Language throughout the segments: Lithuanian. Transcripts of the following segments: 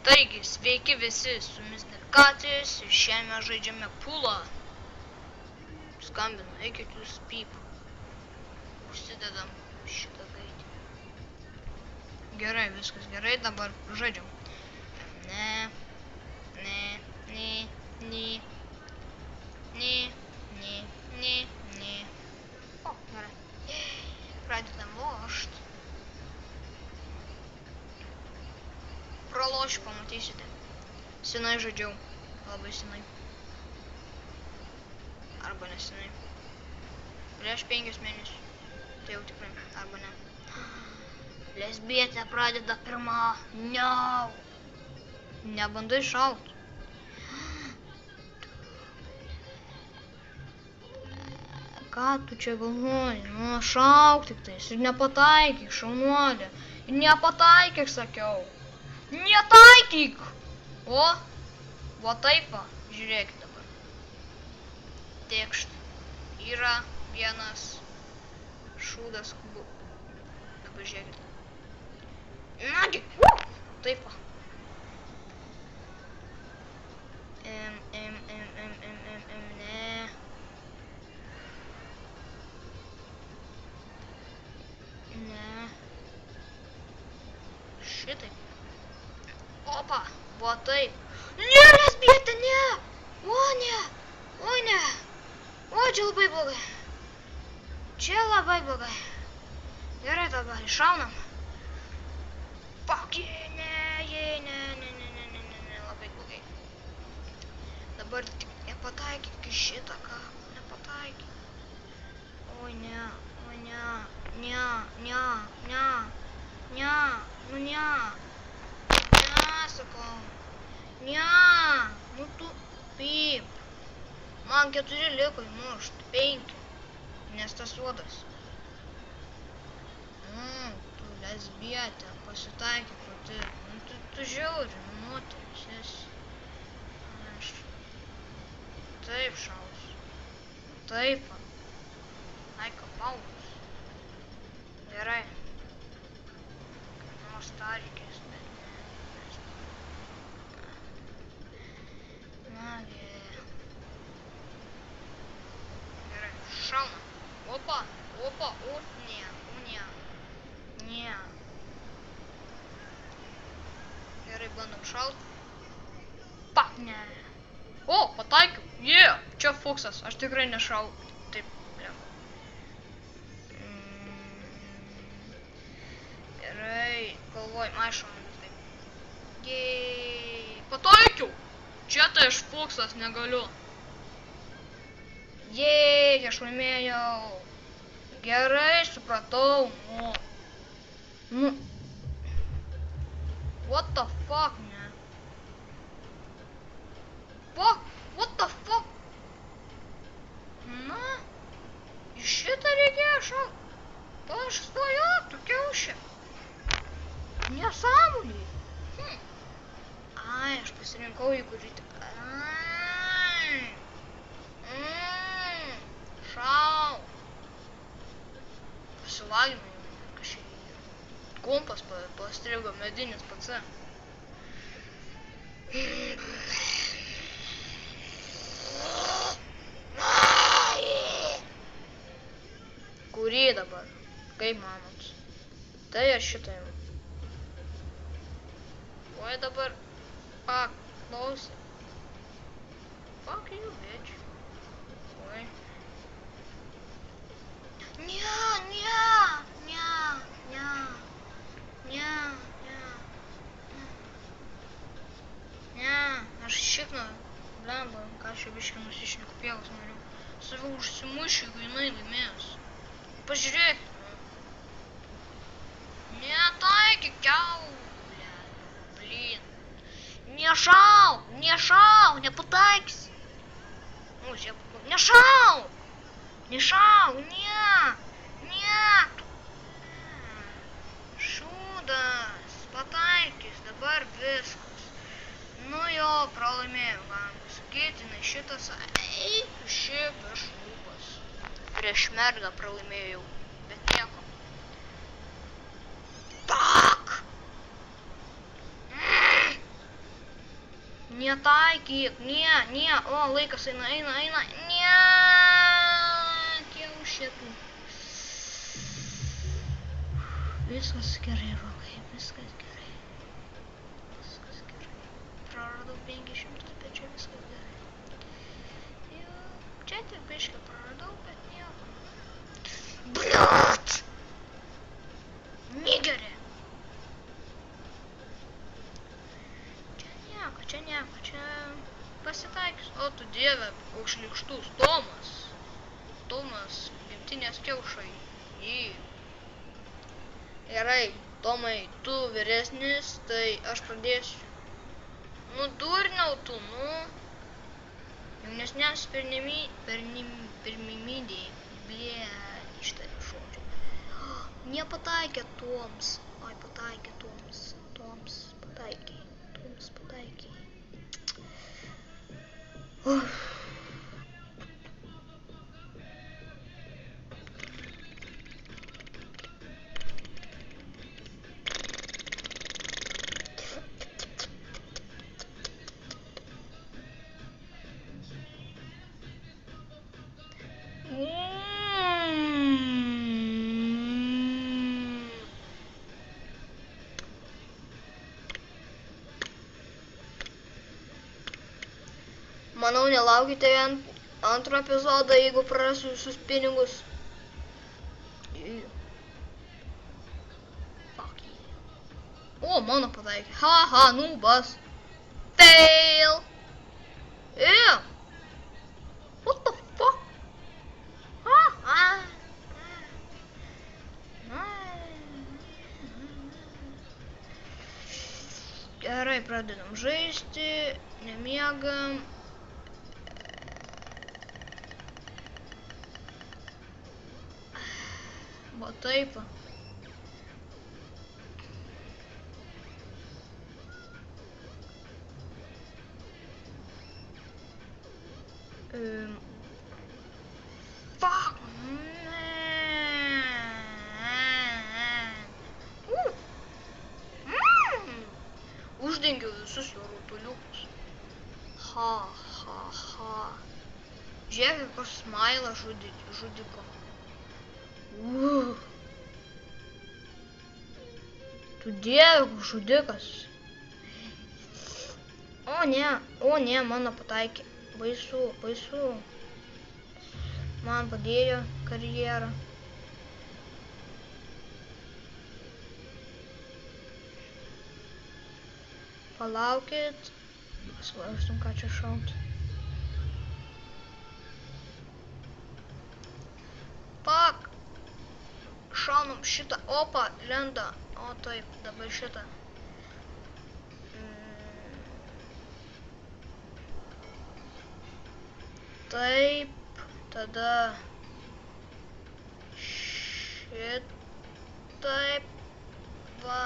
Taigi, sveiki visi, su jumis Nerkatis ir šiandien mes žaidžiame pulą. Skambinu, eikit jūs pyp. Užsidedam šitą gaidį. Gerai, viskas gerai, dabar žaidžiam. Ne. O, gerai. Pradedam lošt. Pralošiu, pamatysite. Senai žaidžiau. Labai senai. Arba nesenai. Prieš 5 mėnesius. Tai jau tikrai. Arba ne. Lesbietė pradeda pirmą. No. Nebandai šaut. Ką tu čia galvoji? Nu, šauk tik tais. Ir nepataikyk, šaunuolė. Ir nepataikyk, sakiau. Netaikyk! O, va taip va, žiūrėkit dabar. Tekšt. Yra vienas šūdas. Dabar žiūrėkit. Nagi! Taip va. Ne. Ne. Šitaip. Opa, va taip. Ne, lesbietė, ne! O, ne! O, ne! O, čia labai blogai. Čia labai blogai. Gerai, dabar iššaunam. Fuck, ne, labai blogai. Dabar tik nepataikyk į šitą, ką? Nepataikyk. Oi, ne, oi, ne, nu ne. Sakau. Ne, nu tu pyp. Man 4 liko įmušt, 5. Nes tas uodas. Tu lesbietė, pasitaikyk pati. Nu tu žiauri, moteris esi. Aš taip šausiu. Taip. Ai, kapaus. Gerai. Nors tą reikės, bet Nagi. Gerai, šaunam. Opa, o, ne. Gerai, bandom šaut. Pak, ne. O, pataikiau. Čia fuksas, aš tikrai nešau. Taip, blem. Gerai, galvoj, šaunam taip. Pataikiau. Čia tai aš fuksas negaliu. Aš laimėjau. Gerai, supratau. Nu. What the fuck, ne? What the fuck? Na, iš šitą reikėjo šaut. Aš svajok, tu kiaušė. Nesąmonė. Ai, aš pasirinkau į kurį tik. Šau. Pasilaginau, kažkaip kompas pastrigo medinis pats. Kurį dabar? Kaip manot? Tai ar šitą jau? Oi dabar. Fuck, klausė. Fuck you, bitch. Oi. Ne, aš šikną, blemba, ką aš jau biškį nusišneku pievas noriu. Save užsimušiu, jeigu jinai laimės. Pažiūrėk. Netaikyk, kiaulė, blin. Nešau, nepataikysi. Nešau, ne. Šūdas, pataikys, dabar viskas. Nu jo, pralaimėjau, galima sakyti, nes šitas, šiaip aš lūpas. Prieš mergą pralaimėjau, bet nieko. Fuck! Netaikyk, ne, o, laikas eina, ne, kiaušėtų. Viskas gerai, Rokai, viskas gerai. Praradau 500, bet čia viskas gerai. Jau, čia tik biškį praradau, bet nieko. Bliat! Nigerė! Čia nieko, čia pasitaikys. O tu dieve, koks šlykštus Tomas, gimtinės kiaušai. Jį. Gerai, Tomai, tu vyresnis, tai aš pradėsiu. Nu, durniau tu, nu. Jaunesnės pirmimydį. Ištariu žodžiu. Nepataikė Toms. Oi, pataikė Toms. Toms pataikė. Manau, nelaukite antro epizodo, jeigu prarasiu visus pinigus. O, mano pataikė. Haha, nubas. Fail. What the fuck? Gerai, pradedam žaisti, nemiegam. Va taip. Fuck. Uždengiau visus jo rutuliukus. Ha. Žiūrėk, koks smailas žudiko. Tu dieve, žudikas. O ne, mano pataikė. Baisu. Man padėjo karjerą. Palaukit. Svarstum, ką čia šauti. Pak. Šaunam šitą. Opa, lenda. O taip, dabar šitą. Taip, tada šitaip, va,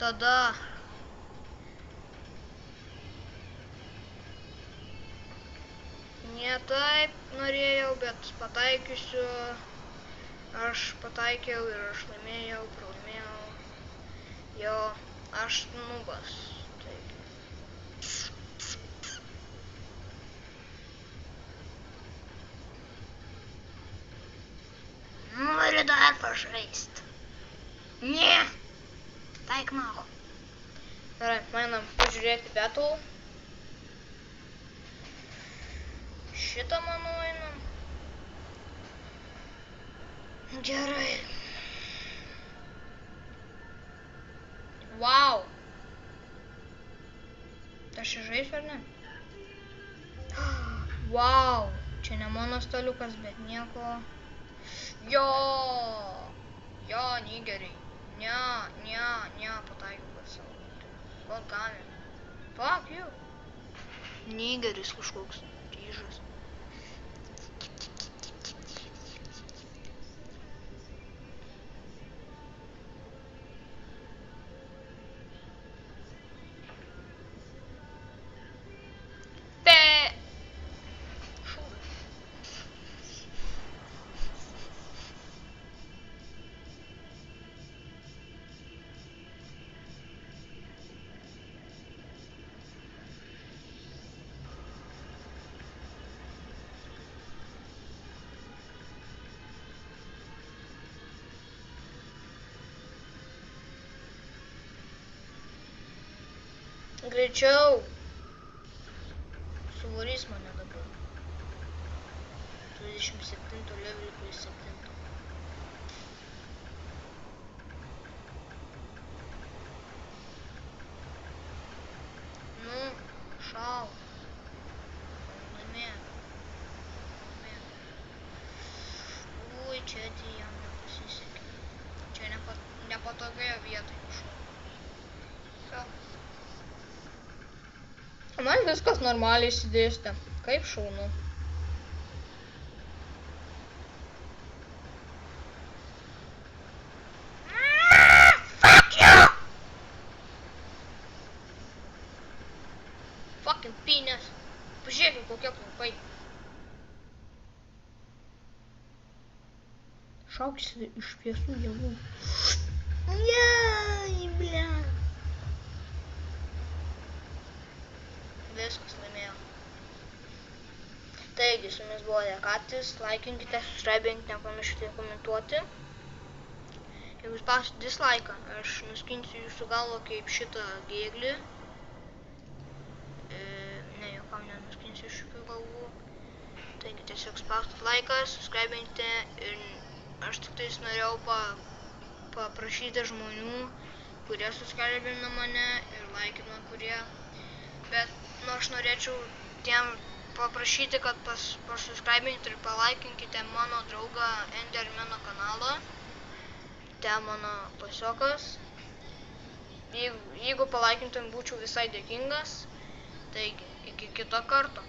tada ne taip norėjau, bet pataikysiu. Aš pataikiau ir aš laimėjau, pralaimėjau. Jo, aš nubas. Taip. Noriu dar pažaist. Ne. Taik nahu. Gerai, mainam pažiūrėti Battle. Šitą manau einam. Gerai. Wow. Aš čia žaisiu ar ne? Wow. Čia ne mano staliukas, bet nieko. Jo, nigeriai. Ne, pataikiau kad savo. What gavim? Fuck you. Nigeris kažkoks. Ryžas. Greičiau. Suvarys mane dabar. 27 levelį plus 7. Nu, šau. Laimėk. Ui, čia tai jam nepasisekė. Čia nepatogioje vietoje šau. Man viskas normaliai įsidėstė. Kaip šaunu. Fuck you! Fucking pynės. Pažiūrėkit, kokie plaukai. Šaukisi iš šviesų jėgų. Jai, bля. Viskas laimėjo. Taigi, su jumis buvo Dekatis, laikinkite, subscribinkite, nepamirškite komentuoti. Jeigu spausit dislaiką, aš nuskinsiu jūsų galvą kaip šitą gėglį. Ne, jokam nenuskinsiu šių galvų. Taigi, tiesiog spausit laiką, subscribinkite ir aš tik tais norėjau paprašyti žmonių, kurie subscribina mane ir laikina kurie. Bet aš norėčiau tiem paprašyti, kad pasubscribinkite ir palaikinkite mano draugą Endermano kanalą. Ten mano klasiokas. Jeigu palaikintum, būčiau visai dėkingas. Taigi, iki kito karto.